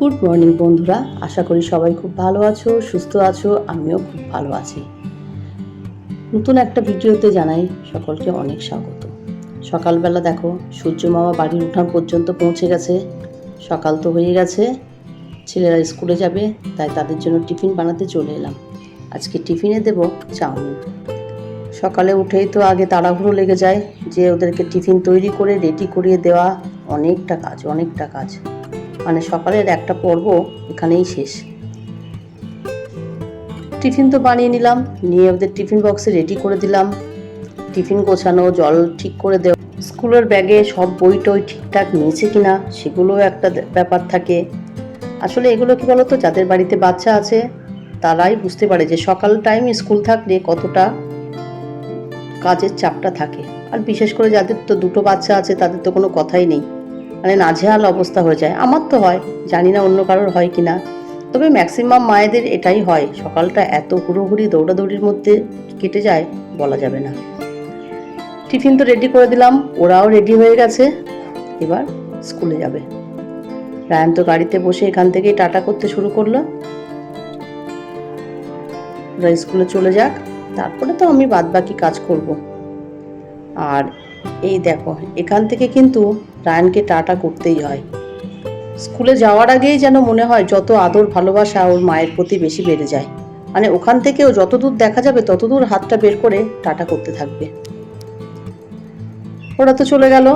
Good morning বন্ধুরা, আশা করি সবাই খুব ভালো আছো, সুস্থ আছো। আমিও খুব ভালো আছি। নতুন একটা ভিডিওতে জানাই সকলকে অনেক স্বাগত। সকালবেলা দেখো সূর্য মামা বাড়ির উঠান পর্যন্ত পৌঁছে গেছে। সকাল তো হয়ে গেছে, ছেলেরা স্কুলে যাবে, তাই তাদের জন্য টিফিন বানাতে চলে এলাম। আজকে টিফিনে দেব চাউমিন। সকালে উঠেই তো আগে তাড়াহুড়ো লেগে যায় যে ওদেরকে টিফিন তৈরি করে রেডি করিয়ে দেওয়া। অনেকটা কাজ, মানে সকালের একটা পর্ব এখানেই শেষ। টিফিন তো বানিয়ে নিলাম, নিয়ে ওদের টিফিন বক্সে রেডি করে দিলাম। টিফিন গোছানো, জল ঠিক করে দেওয়া, স্কুলের ব্যাগে সব বই টই ঠিকঠাক নিয়েছে কিনা সেগুলোও একটা ব্যাপার থাকে। আসলে এগুলো কি বলতো, যাদের বাড়িতে বাচ্চা আছে তারাই বুঝতে পারে যে সকাল টাইম স্কুল থাকলে কতটা কাজের চাপটা থাকে। আর বিশেষ করে যাদের তো দুটো বাচ্চা আছে তাদের তো কোনো কথাই নেই, মানে নাজেহাল অবস্থা হয়ে যায়। আমার তো হয়, জানি না অন্য কারোর হয় কিনা, তবে ম্যাক্সিমাম মায়েদের এটাই হয়। সকালটা এত হুড়োহুড়ি দৌড়াদৌড়ির মধ্যে কেটে যায়, বলা যাবে না। টিফিন তো রেডি করে দিলাম, ওরাও রেডি হয়ে গেছে, এবার স্কুলে যাবে। রায়ান তো গাড়িতে বসে এখান থেকেই টাটা করতে শুরু করলো। ওরা স্কুলে চলে যাক, তারপরে তো আমি বাদবাকি কাজ করব। আর এই দেখো, এখান থেকে কিন্তু রায়ানকে টাটা করতেই হয়। স্কুলে যাওয়ার আগেই যেন মনে হয় যত আদর ভালোবাসা ওর মায়ের প্রতি বেশি বেড়ে যায়। মানে ওখান থেকেও যতদূর দেখা যাবে ততদূর হাতটা বের করে টাটা করতে থাকবে। ওরা তো চলে গেল,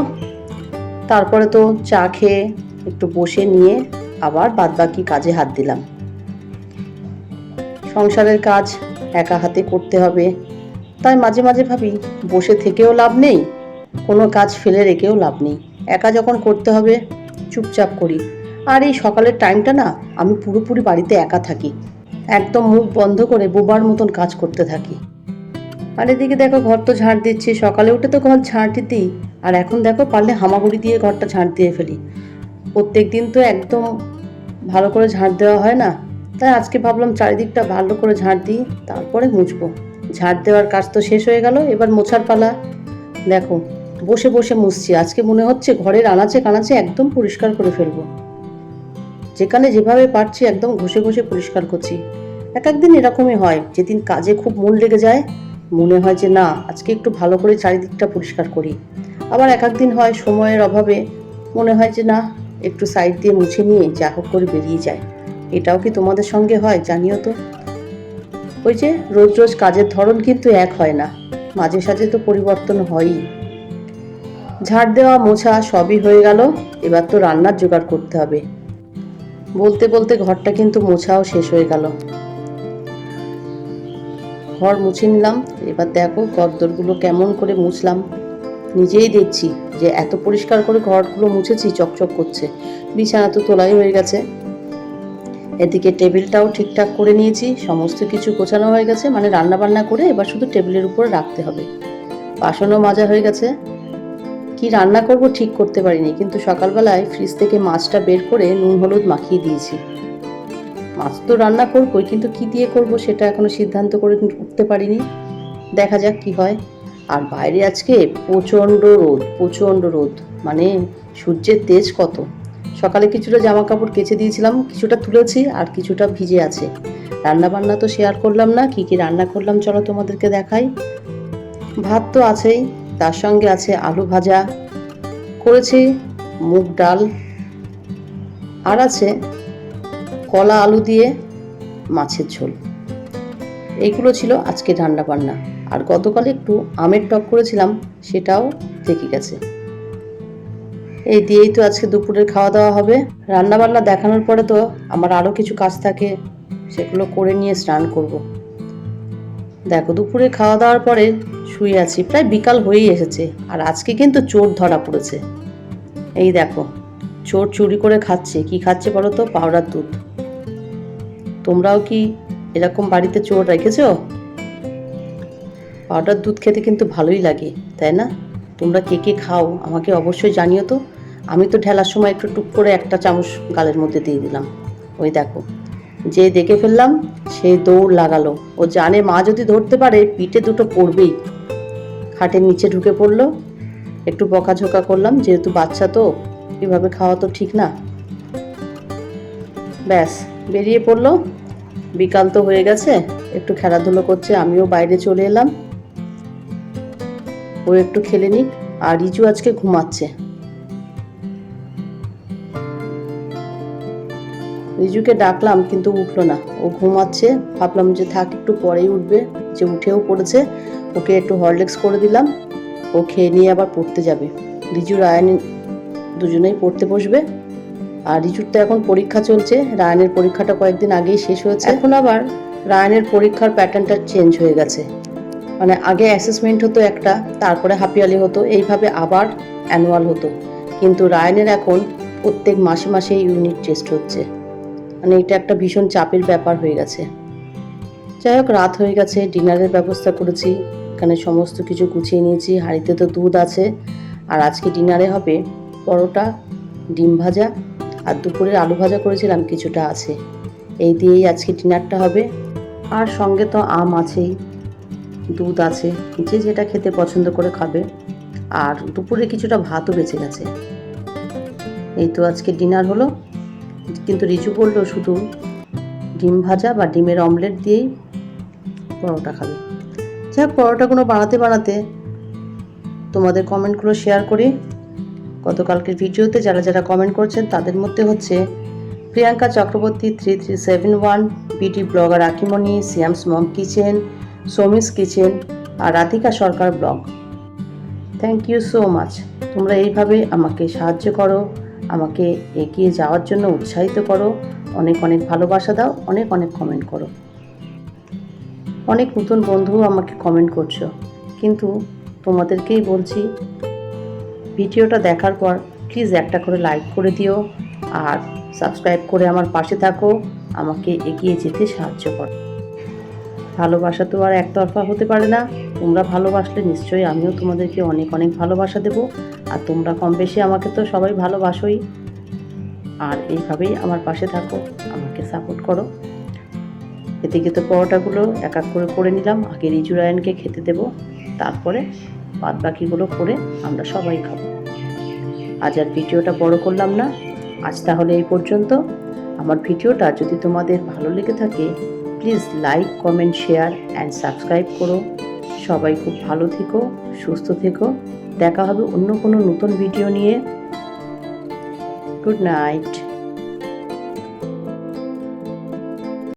তারপরে তো চা খেয়ে একটু বসে নিয়ে আবার বাদবাকি কাজে হাত দিলাম। সংসারের কাজ একা হাতে করতে হবে, তাই মাঝে মাঝে ভাবি বসে থেকেও লাভ নেই, কোনো কাজ ফেলে রেখেও লাভ নেই। একা যখন করতে হবে চুপচাপ করি। আর এই সকালের টাইমটা না, আমি পুরোপুরি বাড়িতে একা থাকি, একদম মুখ বন্ধ করে বোবার মতন কাজ করতে থাকি। আর এদিকে দেখো ঘর তো ঝাঁট দিচ্ছি, সকালে উঠে তো ঘর ঝাঁট দিই, আর এখন দেখো পারলে হামাগুড়ি দিয়ে ঘরটা ঝাঁট দিয়ে ফেলি। প্রত্যেক দিন তো একদম ভালো করে ঝাঁট দেওয়া হয় না, তাই আজকে ভাবলাম চারিদিকটা ভালো করে ঝাঁট দিই, তারপরে মুছবো। ঝাঁট দেওয়ার কাজ তো শেষ হয়ে গেল, এবার মোছার পালা। দেখো বসে বসে মুছছি, আজকে মনে হচ্ছে ঘরের আনাচে কানাচে একদম পরিষ্কার করে ফেলবো। যেখানে যেভাবে পারছি একদম ঘষে ঘষে পরিষ্কার করছি। এক একদিন এরকমই হয়, যেদিন কাজে খুব মন লেগে যায় মনে হয় যে না আজকে একটু ভালো করে চারিদিকটা পরিষ্কার করি। আবার এক একদিন হয় সময়ের অভাবে মনে হয় যে না একটু সাইড দিয়ে মুছে নিয়ে যা হোক করে বেরিয়ে যায়। এটাও কি তোমাদের সঙ্গে হয় জানিও তো। ওই যে রোজ রোজ কাজের ধরন কিন্তু এক হয় না, মাঝে সাঝে তো পরিবর্তন হয়ই। ঝাড় দেওয়া মোছা সবই হয়ে গেল, এবার তো রান্নার জোগাড় করতে হবে। বলতে বলতে ঘরটা কিন্তু মোছাও শেষ হয়ে গেল। ঘর মুছে নিলাম, এবার দেখো গর্দরগুলো কেমন করে মুছলাম। নিজেই দেখছি যে এত পরিষ্কার করে ঘরগুলো মুছেছি, চকচক করছে। বিছানা তো তোলাই হয়ে গেছে, এদিকে টেবিলটাও ঠিকঠাক করে নিয়েছি, সমস্ত কিছু গোছানো হয়ে গেছে। মানে রান্না বান্না করে এবার শুধু টেবিলের উপরে রাখতে হবে। বাসনও মাজা হয়ে গেছে। কি রান্না করব ঠিক করতে পারিনি, কিন্তু সকালবেলায় ফ্রিজ থেকে মাছটা বের করে নুন হলুদ মাখিয়ে দিয়েছি। মাছ তো রান্না করবোই, কিন্তু কি দিয়ে করব সেটা এখনো সিদ্ধান্ত করে উঠতে পারিনি। দেখা যাক কি হয়। আর বাইরে আজকে প্রচণ্ড রোদ, মানে সূর্যের তেজ কত। সকালে কিছুটা জামা কাপড় কেচে দিয়েছিলাম, কিছুটা তুলেছি আর কিছুটা ভিজে আছে। রান্না বান্না তো শেয়ার করলাম না, কি কি রান্না করলাম চলো তোমাদেরকে দেখাই। ভাত তো আছেই, তার সঙ্গে আছে আলু ভাজা করেছি, মুগ ডাল, আর আছে কলা আলু দিয়ে মাছের ঝোল। এইগুলো ছিল আজকে রান্না বান্না। আর গতকাল একটু আমের টক করেছিলাম, সেটাও থেকে গেছে। এই দিয়েই তো আজকে দুপুরের খাওয়া দাওয়া হবে। রান্না বান্না দেখানোর পরে তো আমার আরও কিছু কাজ থাকে, সেগুলো করে নিয়ে স্নান করব। দেখো দুপুরে খাওয়া দাওয়ার পরে শুয়ে আছি, প্রায় বিকাল হয়েই এসেছে। আর আজকে কিন্তু চোর ধরা পড়েছে। এই দেখো চোর চুরি করে খাচ্ছে, কি খাচ্ছে বলো তো, পাউডার দুধ। তোমরাও কি এরকম বাড়িতে চোর রেখেছো? পাউডার দুধ খেতে কিন্তু ভালোই লাগে, তাই না? তোমরা কে কে খাও আমাকে অবশ্যই জানিও তো। আমি তো ঢেলার সময় একটু টুক করে একটা চামচ গালের মধ্যে দিয়ে দিলাম। ওই দেখো, যে দেখে ফেললাম সে দৌড় লাগালো। ও জানে মা যদি ধরতে পারে পিঠে দুটো পড়বেই। খাটের নিচে ঢুকে পড়লো। একটু বকাঝোকা করলাম, যেহেতু বাচ্চা তো এভাবে খাওয়া তো ঠিক না। ব্যাস বেরিয়ে পড়লো। বিকাল তো হয়ে গেছে, একটু খেলাধুলো করছে, আমিও বাইরে চলে এলাম। ও একটু খেলে নিক। আর রিজু আজকে ঘুমাচ্ছে। রিজুকে ডাকলাম কিন্তু উঠলো না, ও ঘুমাচ্ছে। ভাবলাম যে থাক, একটু পরেই উঠবে, যে উঠেও পড়েছে। ওকে একটু হরলিক্স করে দিলাম, ও খেয়ে নিয়ে আবার পড়তে যাবে। রিজু রায়ান দুজনেই পড়তে বসবে। আর রিজুর তো এখন পরীক্ষা চলছে, রায়ানের পরীক্ষাটা কয়েকদিন আগেই শেষ হয়েছে। এখন আবার রায়ানের পরীক্ষার প্যাটার্নটা চেঞ্জ হয়ে গেছে। মানে আগে অ্যাসেসমেন্ট হতো একটা, তারপরে হাফ ইয়ারলি হতো, এইভাবে আবার অ্যানুয়াল হতো। কিন্তু রায়ানের এখন প্রত্যেক মাসে মাসে ইউনিট টেস্ট হচ্ছে। মানে এটা একটা ভীষণ চাপের ব্যাপার হয়ে গেছে। যাই হোক, রাত হয়ে গেছে, ডিনারের ব্যবস্থা করেছি। এখানে সমস্ত কিছু গুছিয়ে নিয়েছি, হাঁড়িতে তো দুধ আছে। আর আজকে ডিনারে হবে পরোটা, ডিম ভাজা, আর দুপুরের আলু ভাজা করেছিলাম কিছুটা আছে। এই দিয়েই আজকে ডিনারটা হবে। আর সঙ্গে তো আম আছেই, দুধ আছে, যে যেটা খেতে পছন্দ করে খাবে। আর দুপুরে কিছুটা ভাতও বেঁচে গেছে। এই তো আজকে ডিনার হলো। কিন্তু রিজু বললো শুধু ডিম ভাজা বা ডিমের অমলেট দিয়েই পরোটা খাবে। যাক, পরোটাগুলো বানাতে বানাতে তোমাদের কমেন্টগুলো শেয়ার করি। গতকালকের ভিডিওতে যারা যারা কমেন্ট করছেন তাদের মধ্যে হচ্ছে প্রিয়াঙ্কা চক্রবর্তী 3371, বিটি ব্লগার আকিমণি, সিয়ামস মম কিচেন, সৌমিস কিচেন, আর Radhika Sarkar blog. Thank you so much. তোমরা এইভাবে আমাকে সাহায্য করো, আমাকে এগিয়ে যাওয়ার জন্য উৎসাহিত করো, অনেক অনেক ভালোবাসা দাও, অনেক অনেক কমেন্ট করো। অনেক নতুন বন্ধুও আমাকে কমেন্ট করছো, কিন্তু তোমাদেরকেই বলছি, ভিডিওটা দেখার পর প্লিজ একটা করে লাইক করে দিও, আর সাবস্ক্রাইব করে আমার পাশে থাকো, আমাকে এগিয়ে যেতে সাহায্য করো। ভালোবাসা তো আর একতরফা হতে পারে না। তোমরা ভালোবাসলে নিশ্চয়ই আমিও তোমাদেরকে অনেক অনেক ভালোবাসা দেবো। আর তোমরা কম বেশি আমাকে তো সবাই ভালোবাসোই। আর এইভাবেই আমার পাশে থাকো, আমাকে সাপোর্ট করো। এদিকে তো পরোটাগুলো এক এক করে করে নিলাম, আগে রিজু রায়ানকে খেতে দেবো, তারপরে বাদ বাকিগুলো করে আমরা সবাই খাবো। আজ আর ভিডিওটা বড় করলাম না, আজ তাহলে এই পর্যন্ত। আমার ভিডিওটা যদি তোমাদের ভালো লেগে থাকে, please like, comment, share and subscribe করো। সবাই খুব ভালো থেকো, সুস্থ থেকো। দেখা হবে অন্য কোনো নতুন ভিডিও নিয়ে। Good night.